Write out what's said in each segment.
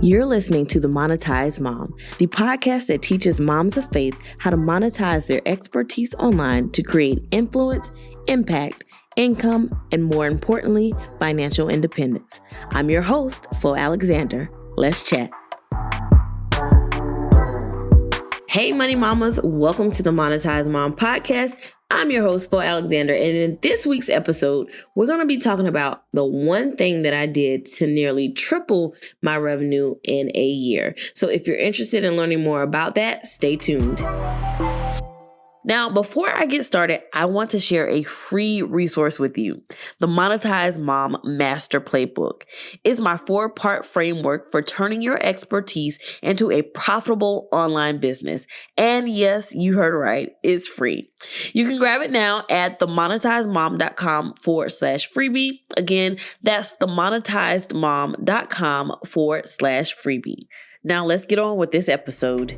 You're listening to The Monetized Mom, the podcast that teaches moms of faith how to monetize their expertise online to create influence, impact, income, and more importantly, financial independence. I'm your host, Flo Alexander. Let's chat. Hey, Money Mamas, welcome to the Monetized Mom podcast. I'm your host, Flo Alexander, and in this week's episode, we're going to be talking about the one thing that I did to nearly triple my revenue in a year. So if you're interested in learning more about that, stay tuned. Now, before I get started, I want to share a free resource with you. The Monetized Mom Master Playbook is my 4-part framework for turning your expertise into a profitable online business. And yes, you heard right, it's free. You can grab it now at themonetizedmom.com/freebie. Again, that's themonetizedmom.com/freebie. Now let's get on with this episode.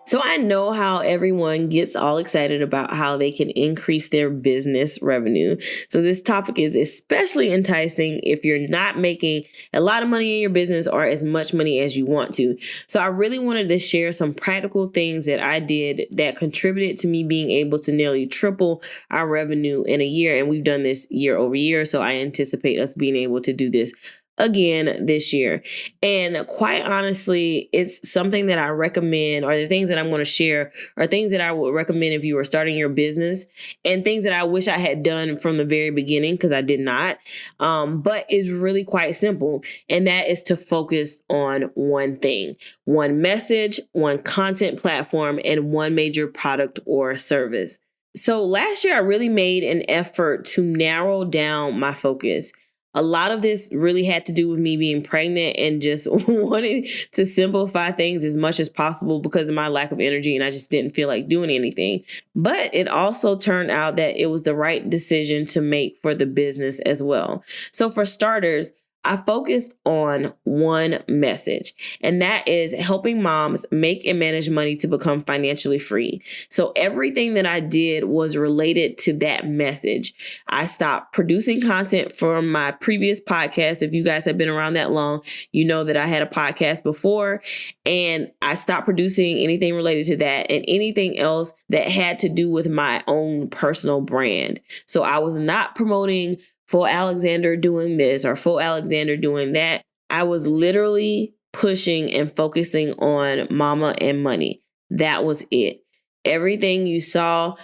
So I know how everyone gets all excited about how they can increase their business revenue. So this topic is especially enticing if you're not making a lot of money in your business or as much money as you want to. So I really wanted to share some practical things that I did that contributed to me being able to nearly triple our revenue in a year. And we've done this year over year. So I anticipate us being able to do this again this year. And quite honestly, it's something that I recommend, or the things that I'm going to share are things that I would recommend if you were starting your business, and things that I wish I had done from the very beginning because I did not. But it's really quite simple. And that is to focus on one thing, one message, one content platform, and one major product or service. So last year, I really made an effort to narrow down my focus. A lot of this really had to do with me being pregnant and just wanting to simplify things as much as possible because of my lack of energy, and I just didn't feel like doing anything. But it also turned out that it was the right decision to make for the business as well. So for starters, I focused on one message, and that is helping moms make and manage money to become financially free. So everything that I did was related to that message. I stopped producing content from my previous podcast. If you guys have been around that long, you know that I had a podcast before, and I stopped producing anything related to that and anything else that had to do with my own personal brand. So I was not promoting Flo Alexander doing this or Flo Alexander doing that. I was literally pushing and focusing on mama and money. That was it. Everything you saw,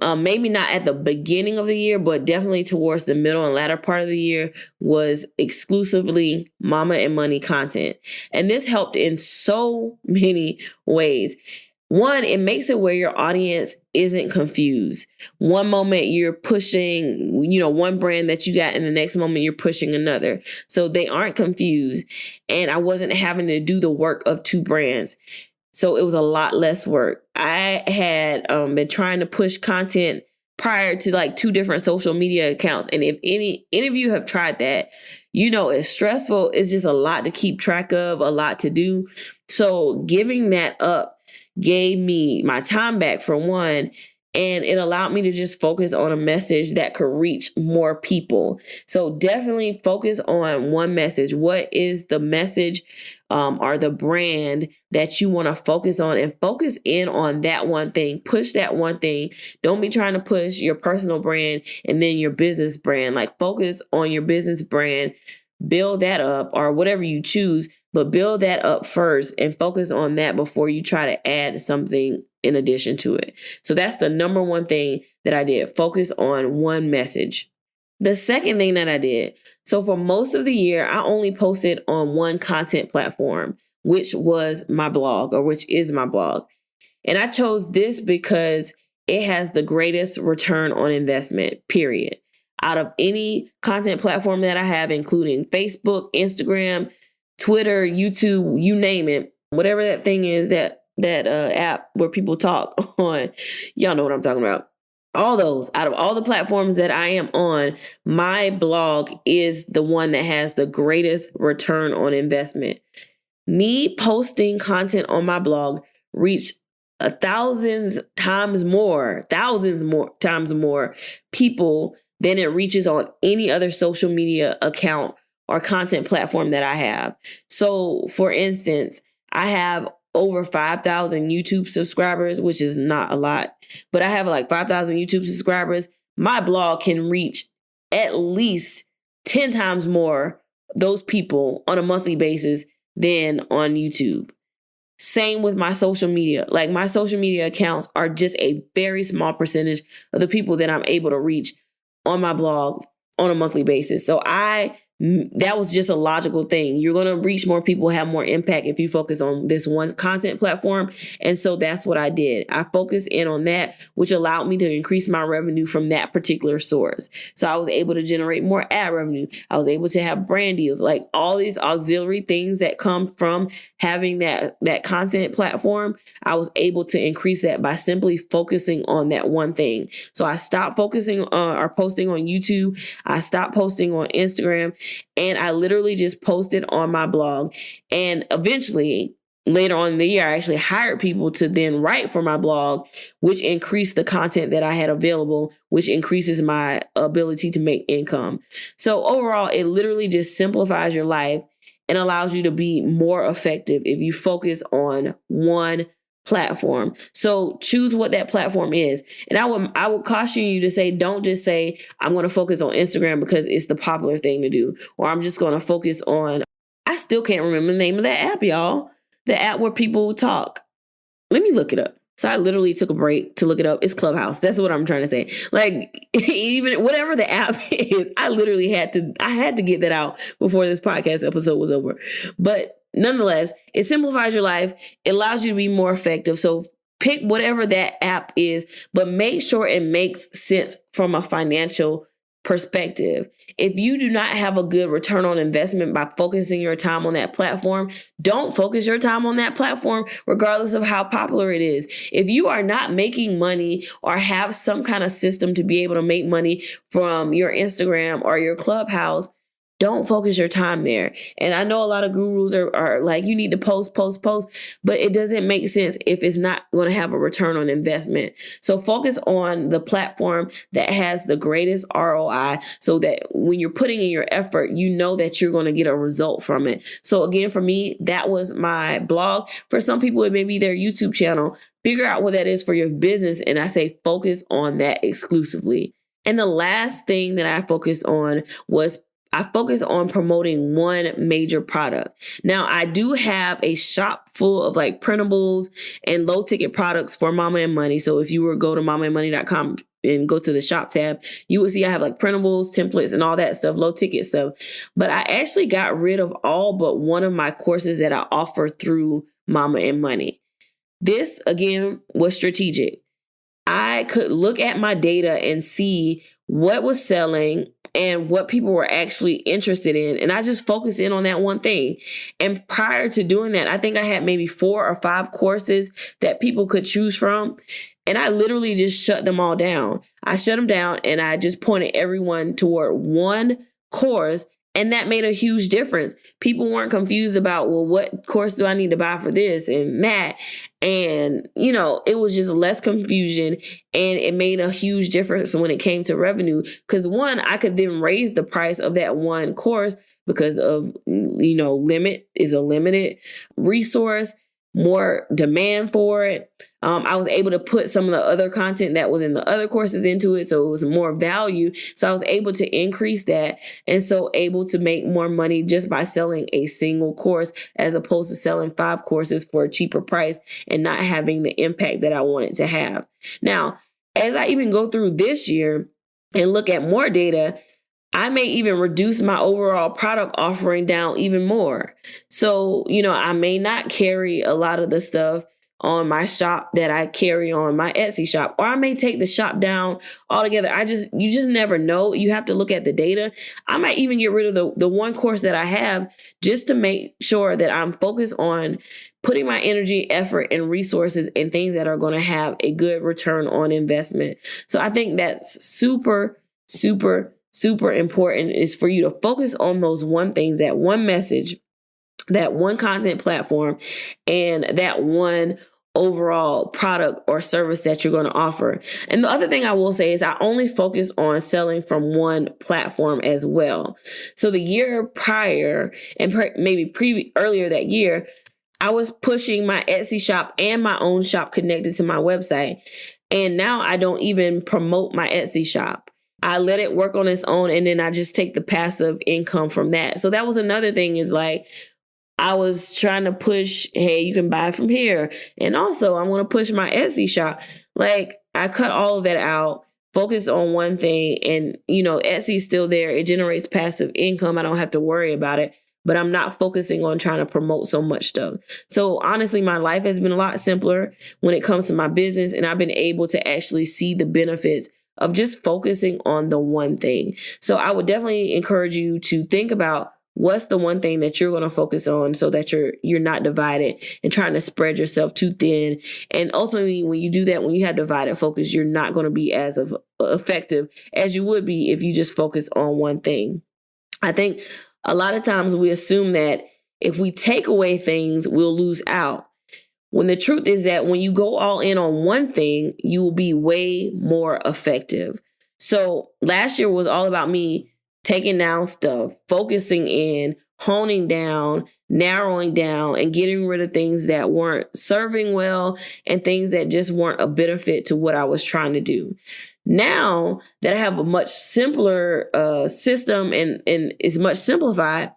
maybe not at the beginning of the year, but definitely towards the middle and latter part of the year, was exclusively mama and money content. And this helped in so many ways. One, it makes it where your audience isn't confused. One moment you're pushing, one brand that you got, and the next moment you're pushing another. So they aren't confused. And I wasn't having to do the work of 2 brands. So it was a lot less work. I had been trying to push content prior to like 2 different social media accounts. And if any of you have tried that, it's stressful. It's just a lot to keep track of, a lot to do. So giving that up gave me my time back for one, and it allowed me to just focus on a message that could reach more people. So definitely focus on one message. What is the message or the brand that you want to focus on, and focus in on that one thing. Push that one thing. Don't be trying to push your personal brand and then your business brand. Like, focus on your business brand, build that up, or whatever you choose. But build that up first and focus on that before you try to add something in addition to it. So that's the number one thing that I did. Focus on one message. The second thing that I did, so for most of the year, I only posted on one content platform, which was my blog, or which is my blog. And I chose this because it has the greatest return on investment, period. Out of any content platform that I have, including Facebook, Instagram, Twitter, YouTube, you name it, whatever that thing is, that app where people talk on, y'all know what I'm talking about. All those, out of all the platforms that I am on, my blog is the one that has the greatest return on investment. Me posting content on my blog reached thousands more times more people than it reaches on any other social media account or content platform that I have. So for instance, I have over 5,000 YouTube subscribers, which is not a lot, but I have like 5,000 YouTube subscribers. My blog can reach at least 10 times more those people on a monthly basis than on YouTube. Same with my social media. Like my social media accounts are just a very small percentage of the people that I'm able to reach on my blog on a monthly basis. So that was just a logical thing. You're going to reach more people, have more impact if you focus on this one content platform. And so that's what I did. I focused in on that, which allowed me to increase my revenue from that particular source. So I was able to generate more ad revenue. I was able to have brand deals, like all these auxiliary things that come from having that content platform. I was able to increase that by simply focusing on that one thing. So I stopped focusing on or posting on YouTube. I stopped posting on Instagram. And I literally just posted on my blog. And eventually, later on in the year, I actually hired people to then write for my blog, which increased the content that I had available, which increases my ability to make income. So overall, it literally just simplifies your life and allows you to be more effective if you focus on one platform. So choose what that platform is. And I would caution you to say, don't just say, I'm going to focus on Instagram because it's the popular thing to do, or I'm just going to focus on, I still can't remember the name of that app, y'all. The app where people talk. Let me look it up. So I literally took a break to look it up. It's Clubhouse. That's what I'm trying to say. Like even whatever the app is, I literally had to get that out before this podcast episode was over. But nonetheless, it simplifies your life. It allows you to be more effective. So pick whatever that app is, but make sure it makes sense from a financial perspective. If you do not have a good return on investment by focusing your time on that platform, don't focus your time on that platform, regardless of how popular it is. If you are not making money or have some kind of system to be able to make money from your Instagram or your Clubhouse, don't focus your time there. And I know a lot of gurus are like, you need to post, but it doesn't make sense if it's not going to have a return on investment. So focus on the platform that has the greatest ROI so that when you're putting in your effort, you know that you're going to get a result from it. So again, for me, that was my blog. For some people, it may be their YouTube channel. Figure out what that is for your business. And I say focus on that exclusively. And the last thing that I focused on was I focus on promoting one major product. Now, I do have a shop full of like printables and low ticket products for Mama and Money. So if you were to go to mamaandmoney.com and go to the shop tab, you will see I have like printables, templates, and all that stuff, low ticket stuff. But I actually got rid of all but one of my courses that I offer through Mama and Money. This, again, was strategic. I could look at my data and see what was selling and what people were actually interested in. And I just focused in on that one thing. And prior to doing that, I think I had maybe 4 or 5 courses that people could choose from. And I literally just shut them all down. I shut them down and I just pointed everyone toward one course. And that made a huge difference. People weren't confused about, well, what course do I need to buy for this and that? And, it was just less confusion and it made a huge difference when it came to revenue. Because one, I could then raise the price of that one course because of, limit is a limited resource, more demand for it. I was able to put some of the other content that was in the other courses into it. So it was more value. So I was able to increase that and so able to make more money just by selling a single course as opposed to selling 5 courses for a cheaper price and not having the impact that I wanted to have. Now, as I even go through this year and look at more data, I may even reduce my overall product offering down even more. So, I may not carry a lot of the stuff on my shop that I carry on my Etsy shop, or I may take the shop down altogether. You just never know. You have to look at the data. I might even get rid of the one course that I have just to make sure that I'm focused on putting my energy, effort, and resources in things that are going to have a good return on investment. So I think that's super, super, super important is for you to focus on those one things, that one message, that one content platform, and that one overall product or service that you're going to offer. And the other thing I will say is I only focus on selling from one platform as well. So the year prior and earlier that year, I was pushing my Etsy shop and my own shop connected to my website. And now I don't even promote my Etsy shop. I let it work on its own, and then I just take the passive income from that. So that was another thing, is like, I was trying to push, hey, you can buy from here. And also I'm going to push my Etsy shop. Like, I cut all of that out, focused on one thing. And, Etsy's still there. It generates passive income. I don't have to worry about it, but I'm not focusing on trying to promote so much stuff. So honestly, my life has been a lot simpler when it comes to my business. And I've been able to actually see the benefits of just focusing on the one thing. So I would definitely encourage you to think about, what's the one thing that you're going to focus on so that you're not divided and trying to spread yourself too thin. And ultimately, when you do that, when you have divided focus, you're not going to be as effective as you would be if you just focus on one thing. I think a lot of times we assume that if we take away things, we'll lose out. When the truth is that when you go all in on one thing, you will be way more effective. So last year was all about me taking down stuff, focusing in, honing down, narrowing down, and getting rid of things that weren't serving well and things that just weren't a benefit to what I was trying to do. Now that I have a much simpler system and is much simplified,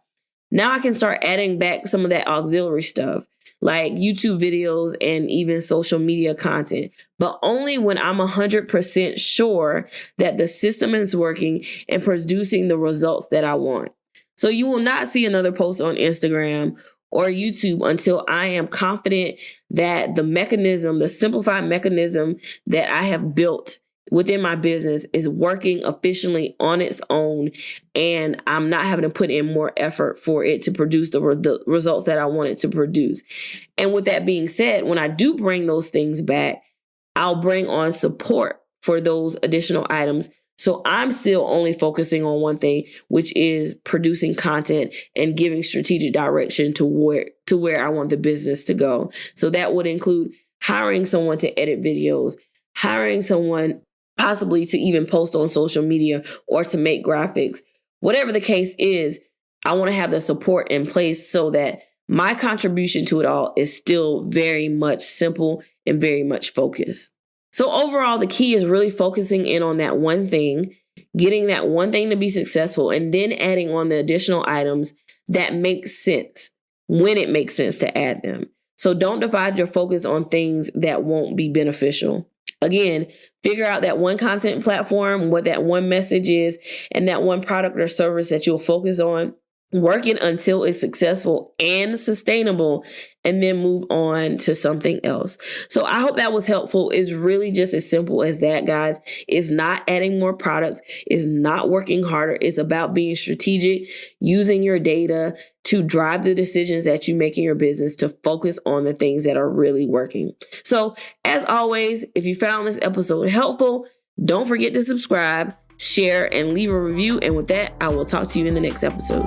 now I can start adding back some of that auxiliary stuff, like YouTube videos and even social media content, but only when I'm 100% sure that the system is working and producing the results that I want. So you will not see another post on Instagram or YouTube until I am confident that the simplified mechanism that I have built within my business is working efficiently on its own, and I'm not having to put in more effort for it to produce the results that I want it to produce. And with that being said, when I do bring those things back, I'll bring on support for those additional items. So I'm still only focusing on one thing, which is producing content and giving strategic direction to where I want the business to go. So that would include hiring someone to edit videos, hiring someone possibly to even post on social media or to make graphics. Whatever the case is, I want to have the support in place so that my contribution to it all is still very much simple and very much focused. So overall, the key is really focusing in on that one thing, getting that one thing to be successful, and then adding on the additional items that make sense when it makes sense to add them. So don't divide your focus on things that won't be beneficial. Again, figure out that one content platform, what that one message is, and that one product or service that you'll focus on. Work it until it's successful and sustainable, and then move on to something else. So I hope that was helpful. It's really just as simple as that, guys. It's not adding more products. It's not working harder. It's about being strategic, using your data to drive the decisions that you make in your business to focus on the things that are really working. So as always, if you found this episode helpful, don't forget to subscribe, share, and leave a review. And with that, I will talk to you in the next episode.